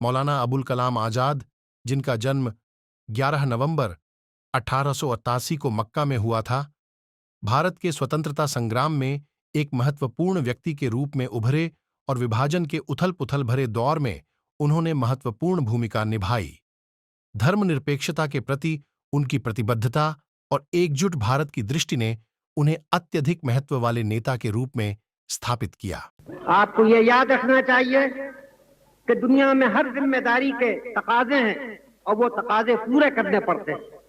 मौलाना अबुल कलाम आजाद, जिनका जन्म 11 नवंबर 1888 को मक्का में हुआ था, भारत के स्वतंत्रता संग्राम में एक महत्वपूर्ण व्यक्ति के रूप में उभरे और विभाजन के उथल-पुथल भरे दौर में उन्होंने महत्वपूर्ण भूमिका निभाई। धर्मनिरपेक्षता के प्रति उनकी प्रतिबद्धता और एकजुट भारत की दृष्टि ने उन्हें अत्यधिक महत्व वाले नेता के रूप में स्थापित किया। आपको ये याद रखना चाहिए कि दुनिया में हर जिम्मेदारी के तकाजे हैं और वो तकाजे पूरे करने पड़ते हैं।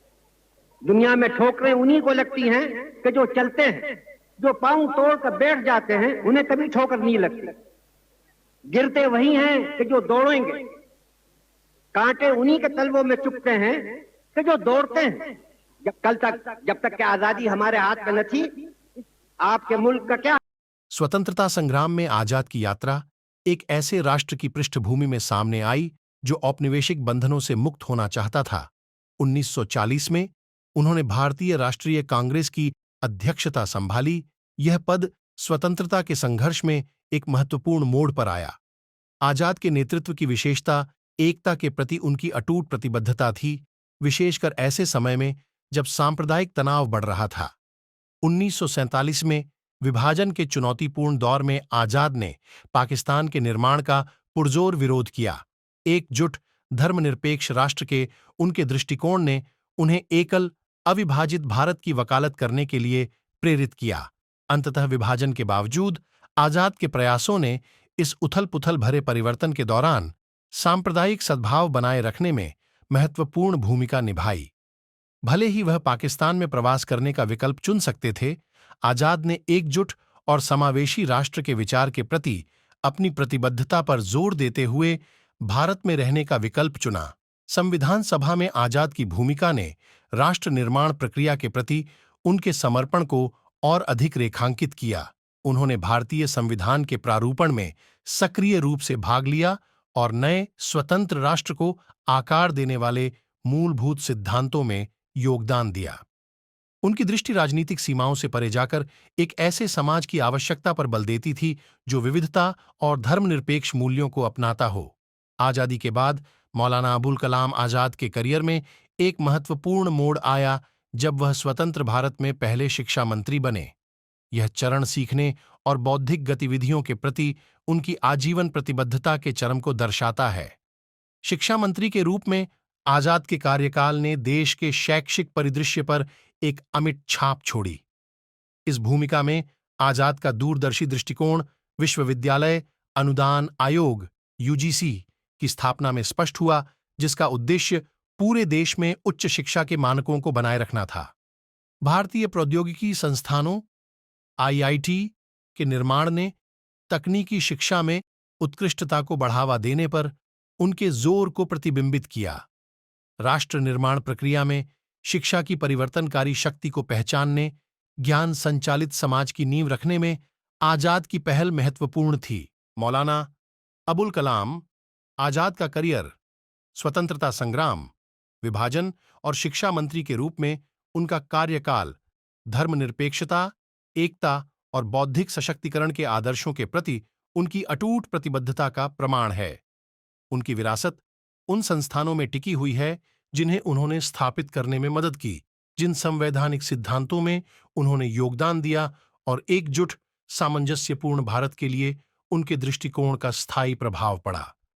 दुनिया में ठोकरें उन्हीं को लगती हैं कि जो चलते हैं, जो पांव तोड़ कर बैठ जाते हैं उन्हें कभी ठोकर नहीं लगती। गिरते वही हैं कि जो दौड़ेंगे, कांटे उन्हीं के तलवों में चुभते हैं कि जो दौड़ते हैं। जब तक कि आजादी हमारे हाथ में न थी, आपके मुल्क का क्या। स्वतंत्रता संग्राम में आजाद की यात्रा एक ऐसे राष्ट्र की पृष्ठभूमि में सामने आई जो औपनिवेशिक बंधनों से मुक्त होना चाहता था। 1940 में उन्होंने भारतीय राष्ट्रीय कांग्रेस की अध्यक्षता संभाली। यह पद स्वतंत्रता के संघर्ष में एक महत्वपूर्ण मोड़ पर आया। आजाद के नेतृत्व की विशेषता एकता के प्रति उनकी अटूट प्रतिबद्धता थी, विशेषकर ऐसे समय में जब सांप्रदायिक तनाव बढ़ रहा था। 1947 में विभाजन के चुनौतीपूर्ण दौर में आजाद ने पाकिस्तान के निर्माण का पुरजोर विरोध किया। एकजुट धर्मनिरपेक्ष राष्ट्र के उनके दृष्टिकोण ने उन्हें एकल अविभाजित भारत की वकालत करने के लिए प्रेरित किया। अंततः विभाजन के बावजूद आजाद के प्रयासों ने इस उथल-पुथल भरे परिवर्तन के दौरान सांप्रदायिक सद्भाव बनाए रखने में महत्वपूर्ण भूमिका निभाई। भले ही वह पाकिस्तान में प्रवास करने का विकल्प चुन सकते थे, आजाद ने एकजुट और समावेशी राष्ट्र के विचार के प्रति अपनी प्रतिबद्धता पर जोर देते हुए भारत में रहने का विकल्प चुना। संविधान सभा में आजाद की भूमिका ने राष्ट्र निर्माण प्रक्रिया के प्रति उनके समर्पण को और अधिक रेखांकित किया। उन्होंने भारतीय संविधान के प्रारूपण में सक्रिय रूप से भाग लिया और नए स्वतंत्र राष्ट्र को आकार देने वाले मूलभूत सिद्धांतों में योगदान दिया। उनकी दृष्टि राजनीतिक सीमाओं से परे जाकर एक ऐसे समाज की आवश्यकता पर बल देती थी जो विविधता और धर्मनिरपेक्ष मूल्यों को अपनाता हो। आजादी के बाद मौलाना अबुल कलाम आजाद के करियर में एक महत्वपूर्ण मोड़ आया जब वह स्वतंत्र भारत में पहले शिक्षा मंत्री बने। यह चरण सीखने और बौद्धिक गतिविधियों के प्रति उनकी आजीवन प्रतिबद्धता के चरम को दर्शाता है। शिक्षा मंत्री के रूप में आजाद के कार्यकाल ने देश के शैक्षिक परिदृश्य पर एक अमिट छाप छोड़ी। इस भूमिका में आजाद का दूरदर्शी दृष्टिकोण विश्वविद्यालय अनुदान आयोग (यूजीसी) की स्थापना में स्पष्ट हुआ, जिसका उद्देश्य पूरे देश में उच्च शिक्षा के मानकों को बनाए रखना था। भारतीय प्रौद्योगिकी संस्थानों (आईआईटी) के निर्माण ने तकनीकी शिक्षा में उत्कृष्टता को बढ़ावा देने पर उनके जोर को प्रतिबिंबित किया। राष्ट्र निर्माण प्रक्रिया में शिक्षा की परिवर्तनकारी शक्ति को पहचानने, ज्ञान संचालित समाज की नींव रखने में आजाद की पहल महत्वपूर्ण थी। मौलाना अबुल कलाम आजाद का करियर, स्वतंत्रता संग्राम, विभाजन और शिक्षा मंत्री के रूप में उनका कार्यकाल धर्मनिरपेक्षता, एकता और बौद्धिक सशक्तिकरण के आदर्शों के प्रति उनकी अटूट प्रतिबद्धता का प्रमाण है। उनकी विरासत उन संस्थानों में टिकी हुई है जिन्हें उन्होंने स्थापित करने में मदद की, जिन संवैधानिक सिद्धांतों में उन्होंने योगदान दिया और एकजुट सामंजस्यपूर्ण भारत के लिए उनके दृष्टिकोण का स्थायी प्रभाव पड़ा।